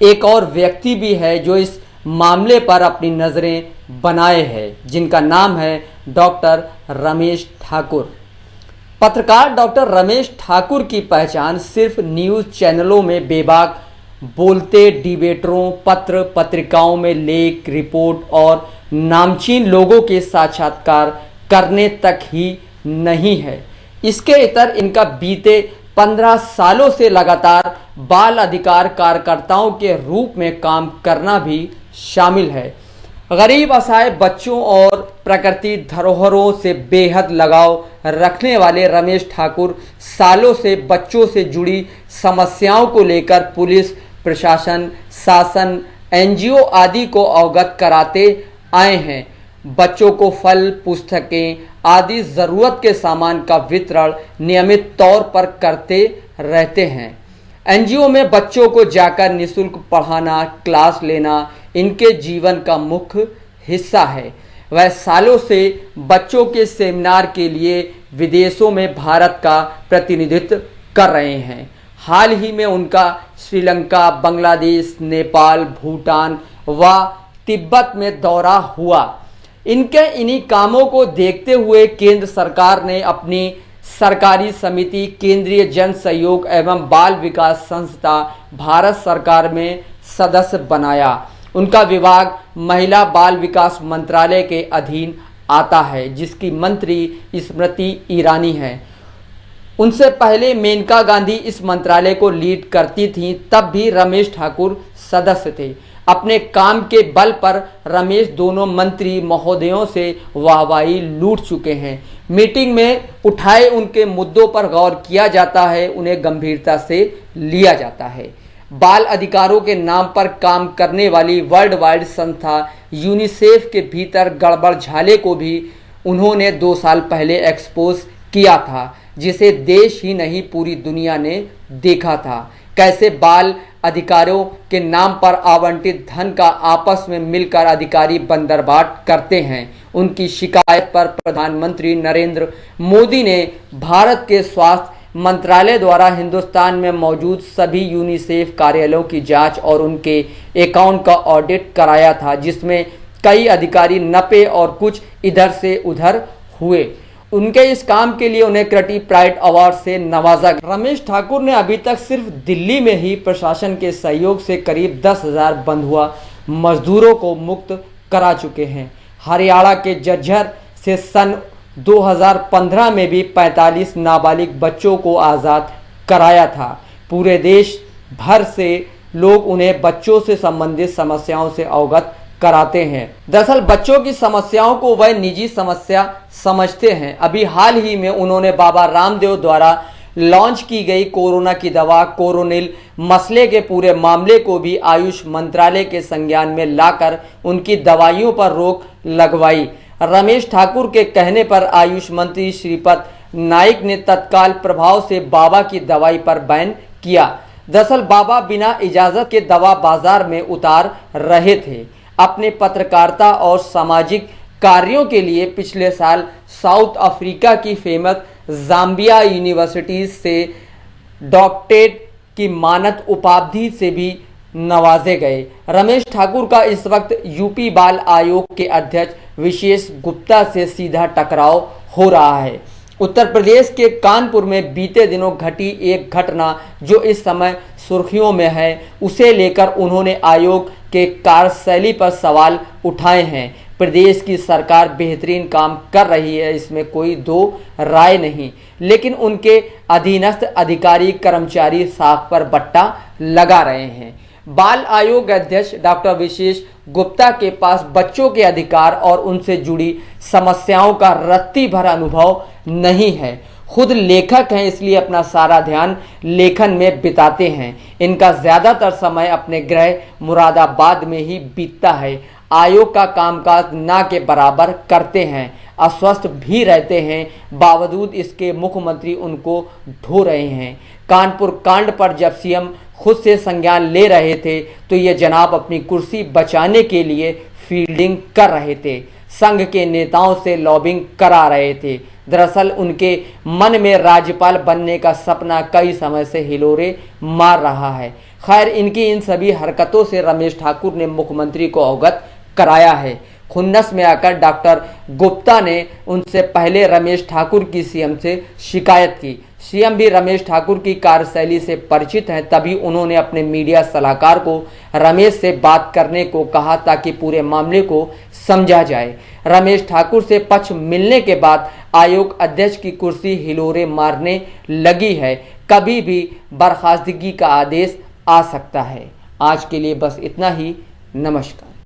एक और व्यक्ति भी है जो इस मामले पर अपनी नज़रें बनाए हैं, जिनका नाम है डॉक्टर रमेश ठाकुर। पत्रकार डॉक्टर रमेश ठाकुर की पहचान सिर्फ न्यूज़ चैनलों में बेबाक बोलते डिबेटरों, पत्र पत्रिकाओं में लेख, रिपोर्ट और नामचीन लोगों के साक्षात्कार करने तक ही नहीं है। इसके इतर इनका बीते 15 सालों से लगातार बाल अधिकार कार्यकर्ताओं के रूप में काम करना भी शामिल है। गरीब असहाय बच्चों और प्रकृति धरोहरों से बेहद लगाव रखने वाले रमेश ठाकुर सालों से बच्चों से जुड़ी समस्याओं को लेकर पुलिस प्रशासन, शासन, एनजीओ आदि को अवगत कराते आए हैं। बच्चों को फल, पुस्तकें आदि ज़रूरत के सामान का वितरण नियमित तौर पर करते रहते हैं। एनजीओ में बच्चों को जाकर निःशुल्क पढ़ाना, क्लास लेना इनके जीवन का मुख्य हिस्सा है। वह सालों से बच्चों के सेमिनार के लिए विदेशों में भारत का प्रतिनिधित्व कर रहे हैं। हाल ही में उनका श्रीलंका, बांग्लादेश, नेपाल, भूटान व तिब्बत में दौरा हुआ। इनके इन्हीं कामों को देखते हुए केंद्र सरकार ने अपनी सरकारी समिति केंद्रीय जन सहयोग एवं बाल विकास संस्था भारत सरकार में सदस्य बनाया। उनका विभाग महिला बाल विकास मंत्रालय के अधीन आता है, जिसकी मंत्री स्मृति ईरानी हैं। उनसे पहले मेनका गांधी इस मंत्रालय को लीड करती थीं, तब भी रमेश ठाकुर सदस्य थे। अपने काम के बल पर रमेश दोनों मंत्री महोदयों से वाहवाही लूट चुके हैं। मीटिंग में उठाए उनके मुद्दों पर गौर किया जाता है, उन्हें गंभीरता से लिया जाता है। बाल अधिकारों के नाम पर काम करने वाली वर्ल्ड वाइड संस्था यूनिसेफ के भीतर गड़बड़ झाले को भी उन्होंने 2 साल पहले एक्सपोज किया था, जिसे देश ही नहीं पूरी दुनिया ने देखा था। कैसे बाल अधिकारों के नाम पर आवंटित धन का आपस में मिलकर अधिकारी बंदरबाट करते हैं। उनकी शिकायत पर प्रधानमंत्री नरेंद्र मोदी ने भारत के स्वास्थ्य मंत्रालय द्वारा हिंदुस्तान में मौजूद सभी यूनिसेफ कार्यालयों की जांच और उनके अकाउंट का ऑडिट कराया था, जिसमें कई अधिकारी नपे और कुछ इधर से उधर हुए। उनके इस काम के लिए उन्हें क्रिएटिव प्राइड अवार्ड से नवाजा गया। रमेश ठाकुर ने अभी तक सिर्फ दिल्ली में ही प्रशासन के सहयोग से करीब 10,000 बंधुआ मजदूरों को मुक्त करा चुके हैं। हरियाणा के झज्जर से सन 2015 में भी 45 नाबालिग बच्चों को आज़ाद कराया था। पूरे देश भर से लोग उन्हें बच्चों से संबंधित समस्याओं से अवगत कराते हैं। दरअसल बच्चों की समस्याओं को वह निजी समस्या समझते हैं। अभी हाल ही में उन्होंने बाबा रामदेव द्वारा लॉन्च की गई कोरोना की दवा कोरोनिल मसले के पूरे मामले को भी आयुष मंत्रालय के संज्ञान में लाकर उनकी दवाइयों पर रोक लगवाई। रमेश ठाकुर के कहने पर आयुष मंत्री श्रीपद नाइक ने तत्काल प्रभाव से बाबा की दवाई पर बैन किया। दरअसल बाबा बिना इजाजत के दवा बाजार में उतार रहे थे। अपने पत्रकारिता और सामाजिक कार्यों के लिए पिछले साल साउथ अफ्रीका की फेमस जाम्बिया यूनिवर्सिटी से डॉक्टरेट की मानद उपाधि से भी नवाजे गए। रमेश ठाकुर का इस वक्त यूपी बाल आयोग के अध्यक्ष विशेष गुप्ता से सीधा टकराव हो रहा है। उत्तर प्रदेश के कानपुर में बीते दिनों घटी एक घटना जो इस समय सुर्खियों में है, उसे लेकर उन्होंने आयोग के कार्यशैली पर सवाल उठाए हैं। प्रदेश की सरकार बेहतरीन काम कर रही है, इसमें कोई दो राय नहीं, लेकिन उनके अधीनस्थ अधिकारी कर्मचारी साख पर बट्टा लगा रहे हैं। बाल आयोग अध्यक्ष डॉक्टर विशेष गुप्ता के पास बच्चों के अधिकार और उनसे जुड़ी समस्याओं का रत्ती भर अनुभव नहीं है। खुद लेखक हैं, इसलिए अपना सारा ध्यान लेखन में बिताते हैं। इनका ज़्यादातर समय अपने गृह मुरादाबाद में ही बीतता है। आयोग का कामकाज ना के बराबर करते हैं, अस्वस्थ भी रहते हैं, बावजूद इसके मुख्यमंत्री उनको ढो रहे हैं। कानपुर कांड पर जब सीएम खुद से संज्ञान ले रहे थे तो ये जनाब अपनी कुर्सी बचाने के लिए फील्डिंग कर रहे थे, संघ के नेताओं से लॉबिंग करा रहे थे। दरअसल उनके मन में राज्यपाल बनने का सपना कई समय से हिलोरे मार रहा है। खैर, इनकी इन सभी हरकतों से रमेश ठाकुर ने मुख्यमंत्री को अवगत कराया है। खुन्नस में आकर डॉक्टर गुप्ता ने उनसे पहले रमेश ठाकुर की सीएम से शिकायत की। सीएम भी रमेश ठाकुर की कार्यशैली से परिचित हैं, तभी उन्होंने अपने मीडिया सलाहकार को रमेश से बात करने को कहा ताकि पूरे मामले को समझा जाए। रमेश ठाकुर से पक्ष मिलने के बाद आयोग अध्यक्ष की कुर्सी हिलोरे मारने लगी है। कभी भी बर्खास्तगी का आदेश आ सकता है। आज के लिए बस इतना ही। नमस्कार।